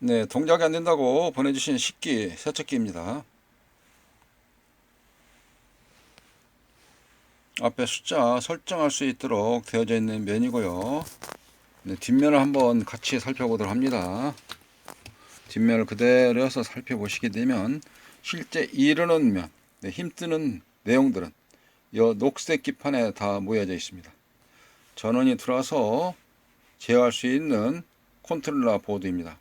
네, 동작이 안 된다고 보내주신 식기 세척기입니다. 앞에 숫자 설정할 수 있도록 되어져 있는 면이고요. 네, 뒷면을 한번 같이 살펴보도록 합니다. 뒷면을 그대로 해서 살펴보시게 되면 실제 이르는 면, 네, 힘쓰는 내용들은 이 녹색 기판에 다 모여져 있습니다. 전원이 들어와서 제어할 수 있는 컨트롤러 보드입니다.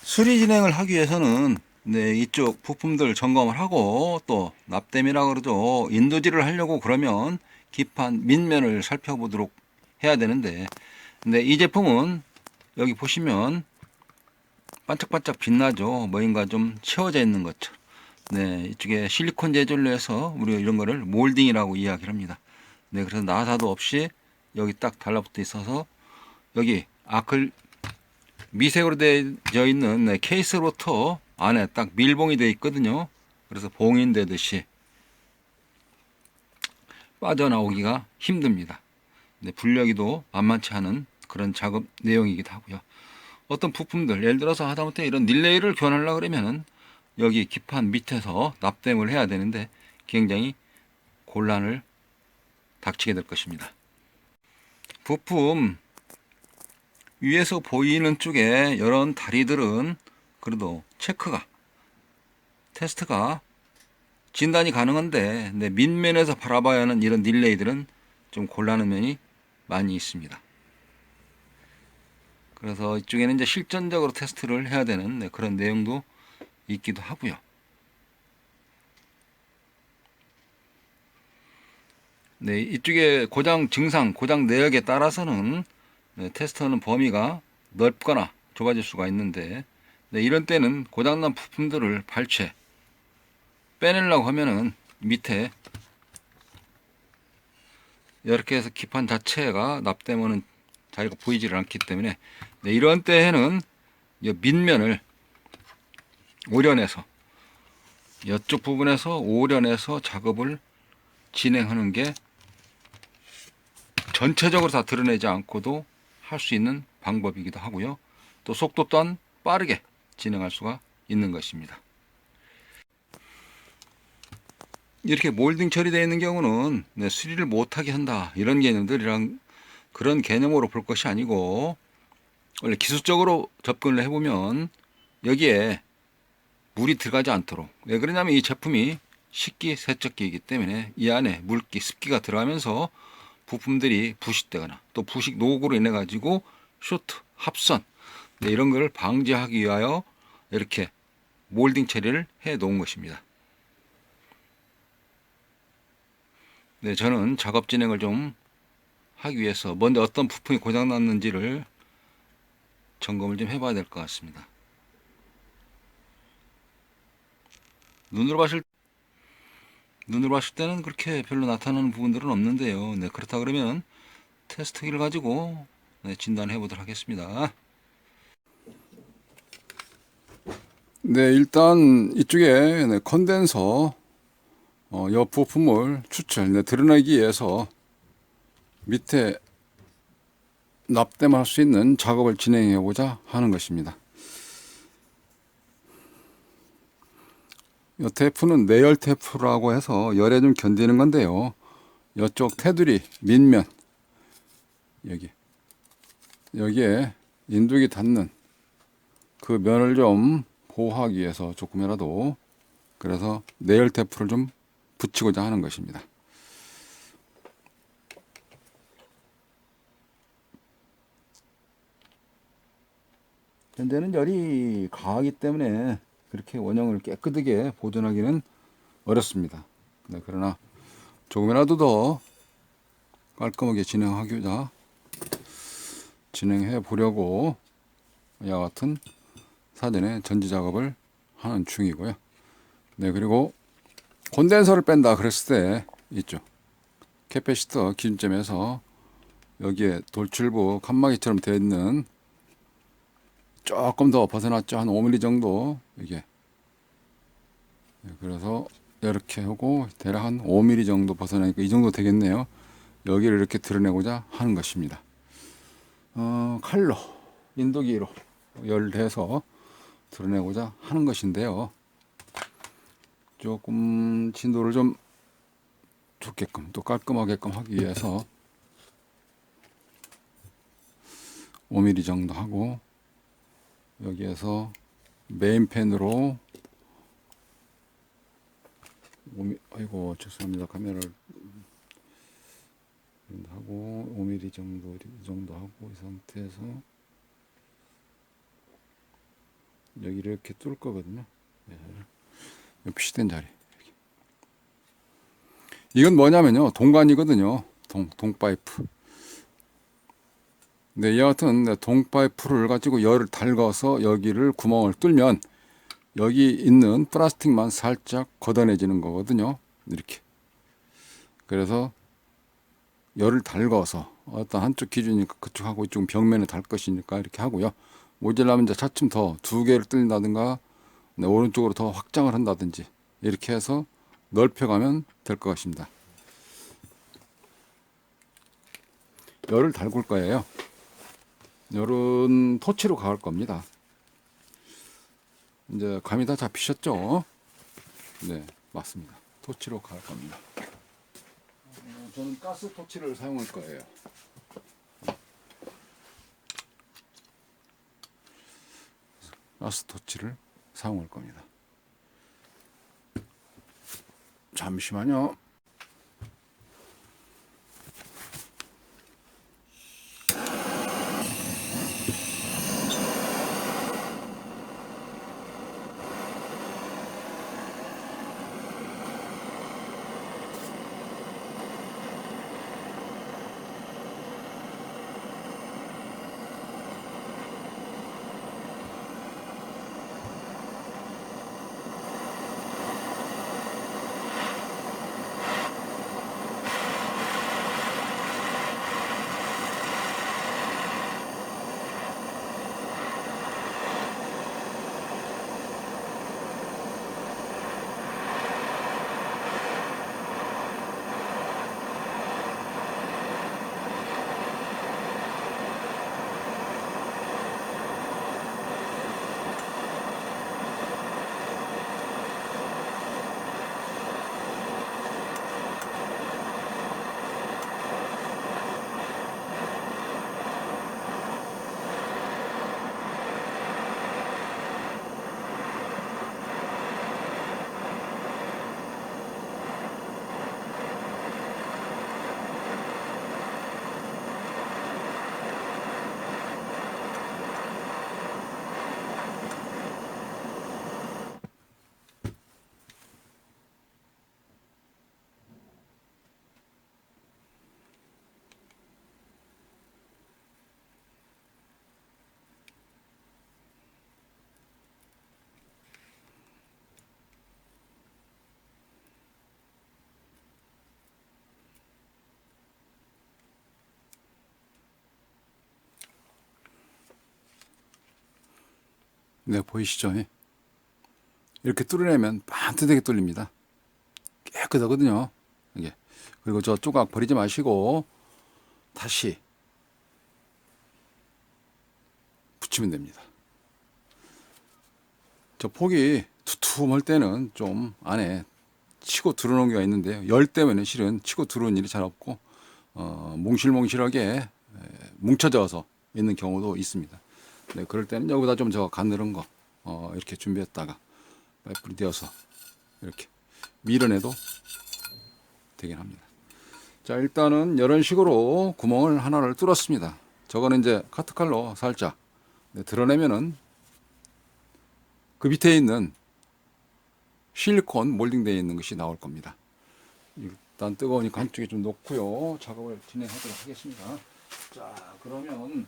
수리 진행을 하기 위해서는 네, 이쪽 부품들 점검을 하고 또 납땜이라 그러죠. 인도질을 하려고 그러면 기판 밑면을 살펴보도록 해야 되는데, 근데 이 제품은 여기 보시면 반짝반짝 빛나죠. 뭐인가 좀 채워져 있는 것처럼. 네, 이쪽에 실리콘 재질로 해서 우리가 이런 거를 몰딩이라고 이야기를 합니다. 네, 그래서 나사도 없이 여기 딱 달라붙어 있어서 여기 아클 미색으로 되어 있는 네, 케이스로부터 안에 딱 밀봉이 되어 있거든요. 그래서 봉인되듯이 빠져나오기가 힘듭니다. 네, 분려기도 만만치 않은 그런 작업 내용이기도 하고요. 어떤 부품들, 예를 들어서 하다못해 이런 릴레이를 교환하려고 그러면은 여기 기판 밑에서 납땜을 해야 되는데 굉장히 곤란을 닥치게 될 것입니다. 부품 위에서 보이는 쪽에 이런 다리들은 그래도 테스트가 진단이 가능한데 밑면에서 바라봐야 하는 이런 릴레이들은 좀 곤란한 면이 많이 있습니다. 그래서 이쪽에는 이제 실전적으로 테스트를 해야 되는 그런 내용도 있기도 하고요. 네, 이쪽에 고장 증상, 고장 내역에 따라서는 테스트하는 범위가 넓거나 좁아질 수가 있는데 이런 때는 고장난 부품들을 발췌 빼내려고 하면은 밑에 이렇게 해서 기판 자체가 납땜하는 자리가 보이지를 않기 때문에 이런 때에는 이 밑면을 오려내서 이쪽 부분에서 오려내서 작업을 진행하는 게 전체적으로 다 드러내지 않고도 할 수 있는 방법이기도 하고요. 또 속도 또한 빠르게 진행할 수가 있는 것입니다. 이렇게 몰딩 처리되어 있는 경우는 수리를 못하게 한다 이런 개념들이랑 그런 개념으로 볼 것이 아니고 원래 기술적으로 접근을 해보면 여기에 물이 들어가지 않도록, 왜 그러냐면 이 제품이 식기 세척기이기 때문에 이 안에 물기 습기가 들어가면서 부품들이 부식되거나 또 부식 노고로 인해 가지고 쇼트 합선 이런 것을 방지하기 위하여 이렇게 몰딩 처리를 해 놓은 것입니다. 네, 저는 작업 진행을 좀 하기 위해서 먼저 어떤 부품이 고장 났는지를 점검을 좀 해봐야 될 것 같습니다. 눈으로 봤을 때는 그렇게 별로 나타나는 부분들은 없는데요. 네, 그렇다 그러면 테스트기를 가지고 진단해 보도록 하겠습니다. 네, 일단 이쪽에 컨덴서 옆 부품을 드러내기 위해서 밑에 납땜할 수 있는 작업을 진행해 보자 하는 것입니다. 이 테이프는 내열 테이프라고 해서 열에 좀 견디는 건데요. 이쪽 테두리 밑면 여기에 인두기 닿는 그 면을 좀 보호하기 위해서 조금이라도 그래서 내열 테이프를 좀 붙이고자 하는 것입니다. 현재는 열이 강하기 때문에 그렇게 원형을 깨끗하게 보존하기는 어렵습니다. 네, 그러나 조금이라도 더 깔끔하게 진행해 보려고 이와 같은 사전에 전지 작업을 하는 중이고요. 네, 그리고 콘덴서를 뺀다 그랬을 때 있죠. 캐패시터 기준점에서 여기에 돌출부 칸막이처럼 되어 있는 조금 더 벗어났죠. 한 5mm 정도 이게. 그래서 이렇게 하고 대략 한 5mm 정도 벗어나니까 이 정도 되겠네요. 여기를 이렇게 드러내고자 하는 것입니다. 칼로 인도기로 열대서 드러내고자 하는 것인데요. 조금 진도를 좀 좋게끔 또 깔끔하게끔 하기 위해서 5mm 정도 하고, 여기에서 메인펜으로 아이고 죄송합니다. 카메라를 하고 5mm 정도 이 정도 하고, 이 상태에서 여기를 이렇게 뚫을 거거든요. 네. 표시된 자리. 여기. 이건 뭐냐면요, 동관이거든요. 동파이프. 네, 이 같은 동파이프를 가지고 열을 달궈서 여기를 구멍을 뚫면 여기 있는 플라스틱만 살짝 걷어내지는 거거든요. 이렇게. 그래서 열을 달궈서 어떤 한쪽 기준이니까 그쪽하고 이쪽 벽면에 달 것이니까 이렇게 하고요. 모자라면 이제 차츰 더 2개를 뚫는다든가, 네, 오른쪽으로 더 확장을 한다든지 이렇게 해서 넓혀가면 될 것 같습니다. 열을 달굴 거예요. 열은 토치로 가을 겁니다. 이제 감이 다 잡히셨죠? 네, 맞습니다. 토치로 가을 겁니다. 저는 가스 토치를 사용할 거예요. 가스 토치를 사용할 겁니다. 잠시만요. 네, 보이시죠? 이렇게 뚫어내면 반듯하게 뚫립니다. 깨끗하거든요. 이게. 그리고 저 조각 버리지 마시고 다시 붙이면 됩니다. 저 폭이 두툼할 때는 좀 안에 치고 들어오는 경우가 있는데요. 열 때문에 실은 치고 들어오는 일이 잘 없고, 몽실몽실하게 뭉쳐져서 있는 경우도 있습니다. 네, 그럴 때는 여기다 좀 저 가늘은 거 이렇게 준비했다가 파이프를 띄어서 이렇게 밀어내도 되긴 합니다. 자, 일단은 이런 식으로 구멍을 하나를 뚫었습니다. 저거는 이제 카트칼로 살짝 드러내면은 그 밑에 있는 실리콘 몰딩되어 있는 것이 나올 겁니다. 일단 뜨거우니까 한쪽에 좀 놓고요, 작업을 진행하도록 하겠습니다. 자, 그러면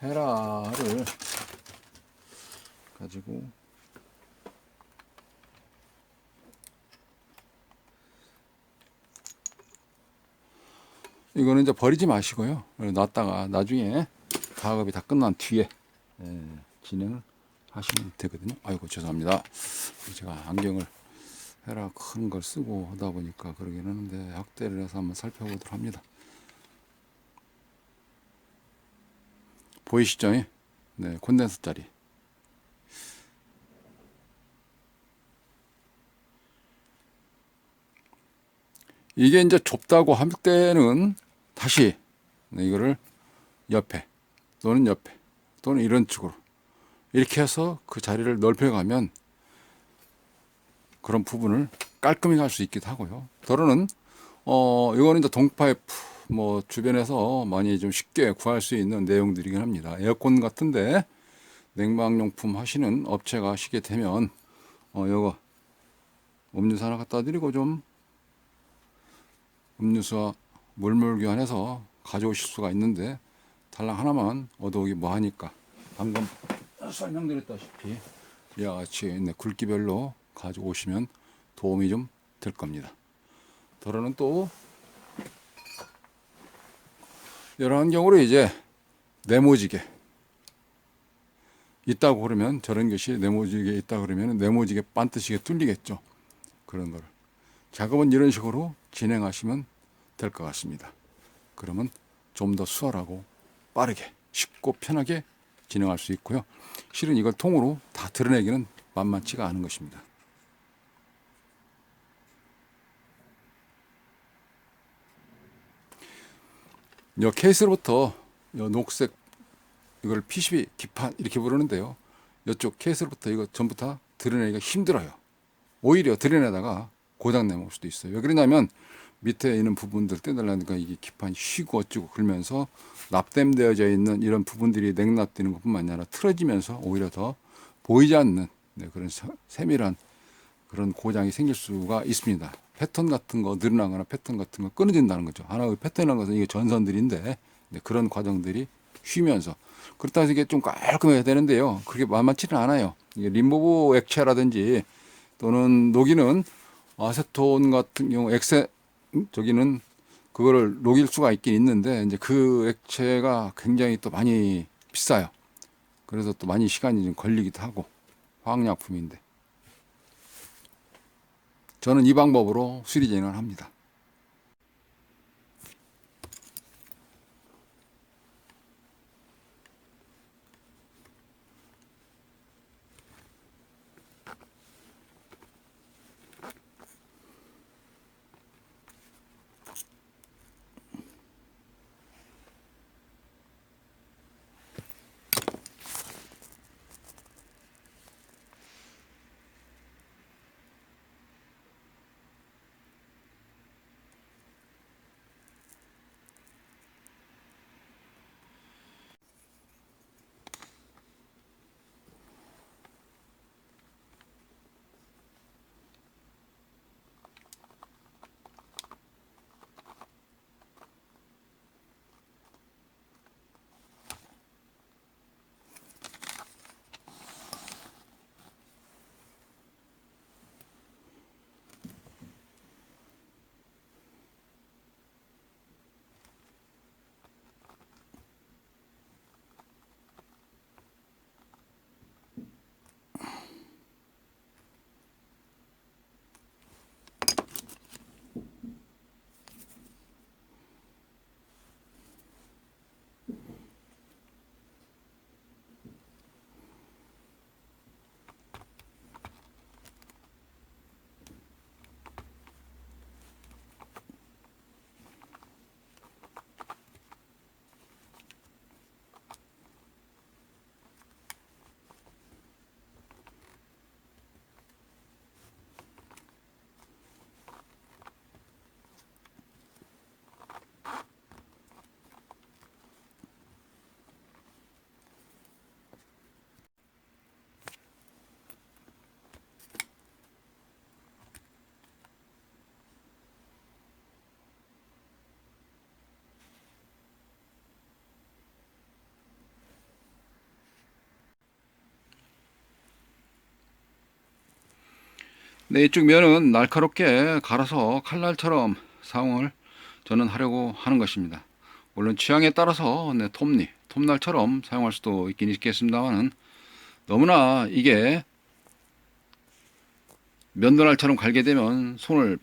헤라를 가지고 이거는 이제 버리지 마시고요, 놨다가 나중에 작업이 다 끝난 뒤에 진행을 하시면 되거든요. 아이고 죄송합니다. 제가 안경을 헤라 큰 걸 쓰고 하다 보니까 그러긴 하는데 확대를 해서 한번 살펴보도록 합니다. 보이시죠? 네, 콘덴서 자리. 이게 이제 좁다고 할 때는 다시 이거를 옆에 또는 옆에 또는 이런 식으로 이렇게 해서 그 자리를 넓혀가면 그런 부분을 깔끔히 할 수 있기도 하고요. 더러는 이거는 이제 동파이프 뭐 주변에서 많이 좀 쉽게 구할 수 있는 내용들이긴 합니다. 에어컨 같은데 냉방용품 하시는 업체가 하시게 되면 요거 음료수 하나 갖다 드리고 좀 음료수와 물물 교환해서 가져오실 수가 있는데 달랑 하나만 얻어오기 뭐하니까 방금 설명드렸다시피 이와 같이 굵기별로 가져오시면 도움이 좀 될 겁니다. 더러는 또 이러한 경우로 이제 네모지게 있다고 그러면 저런 것이 네모지게 있다 그러면 네모지게 반드시게 뚫리겠죠. 그런 걸 작업은 이런 식으로 진행하시면 될 것 같습니다. 그러면 좀 더 수월하고 빠르게 쉽고 편하게 진행할 수 있고요. 실은 이걸 통으로 다 드러내기는 만만치가 않은 것입니다. 이 케이스로부터 이 녹색 이걸 PCB 기판 이렇게 부르는데요. 이쪽 케이스로부터 이거 전부 다 드러내기가 힘들어요. 오히려 드러내다가 고장 내올 수도 있어요. 왜 그러냐면 밑에 있는 부분들 떼달라니까 이게 기판이 휘고 어쩌고 그러면서 납땜되어져 있는 이런 부분들이 냉납되는 것뿐만 아니라 틀어지면서 오히려 더 보이지 않는 그런 세밀한 그런 고장이 생길 수가 있습니다. 패턴 같은 거 늘어나거나 패턴 같은 거 끊어진다는 거죠. 하나의 패턴이라는 것은 이게 전선들인데 그런 과정들이 쉬면서 그렇다 해서 이게 좀 깔끔해야 되는데요. 그렇게 만만치는 않아요. 이게 림보브 액체라든지 또는 녹이는 아세톤 같은 경우 저기는 그거를 녹일 수가 있긴 있는데 이제 그 액체가 굉장히 또 많이 비싸요. 그래서 또 많이 시간이 좀 걸리기도 하고 화학약품인데 저는 이 방법으로 수리 진행을 합니다. 네, 이쪽 면은 날카롭게 갈아서 칼날처럼 사용을 저는 하려고 하는 것입니다. 물론 취향에 따라서 톱날처럼 사용할 수도 있긴 있겠습니다만은 너무나 이게 면도날처럼 갈게 되면 손을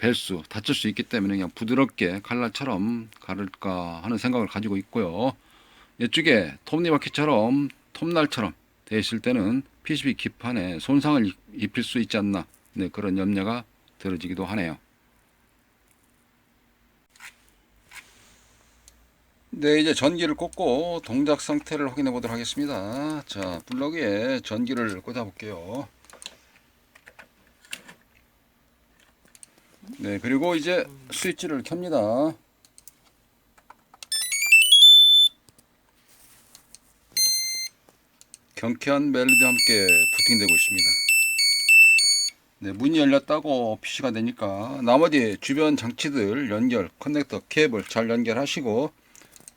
다칠 수 있기 때문에 그냥 부드럽게 칼날처럼 가를까 하는 생각을 가지고 있고요. 이쪽에 톱니바퀴처럼 톱날처럼 되어 있을 때는 PCB 기판에 손상을 입힐 수 있지 않나, 네, 그런 염려가 들어지기도 하네요. 네, 이제 전기를 꽂고 동작 상태를 확인해 보도록 하겠습니다. 자, 플러그에 전기를 꽂아 볼게요. 네, 그리고 이제 스위치를 켭니다. 경쾌한 멜로디와 함께 부팅되고 있습니다. 네, 문이 열렸다고 PC가 되니까 나머지 주변 장치들 커넥터, 케이블 잘 연결하시고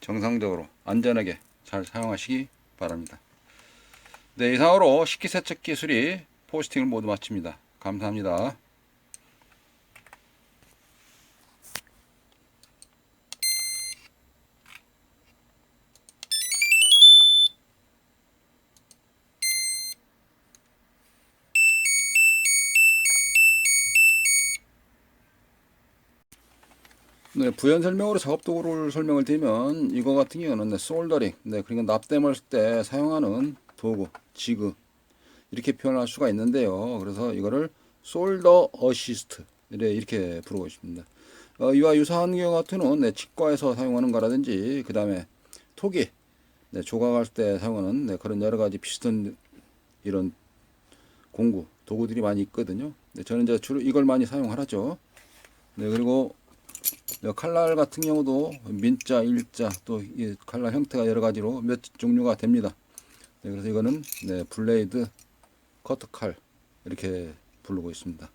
정상적으로 안전하게 잘 사용하시기 바랍니다. 네, 이상으로 식기세척기 수리 포스팅을 모두 마칩니다. 감사합니다. 네, 부연 설명으로 작업 도구를 설명을 드리면 이거 같은 경우는 솔더링, 그러니까 납땜할 때 사용하는 도구, 지그 이렇게 표현할 수가 있는데요. 그래서 이거를 솔더 어시스트 이렇게 부르고 있습니다. 이와 유사한 경우 같은 경우는 치과에서 사용하는 거라든지 그 다음에 토기 조각할 때 사용하는 그런 여러 가지 비슷한 이런 공구 도구들이 많이 있거든요. 저는 이제 주로 이걸 많이 사용하죠. 그리고 칼날 같은 경우도 민자, 일자 또 이 칼날 형태가 여러 가지로 몇 종류가 됩니다. 그래서 이거는 블레이드, 커트칼 이렇게 부르고 있습니다.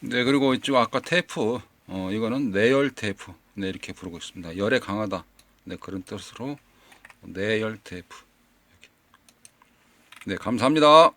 그리고 이쪽 아까 테이프, 이거는 내열 테이프, 이렇게 부르고 있습니다. 열에 강하다, 그런 뜻으로 내열 테이프. 감사합니다.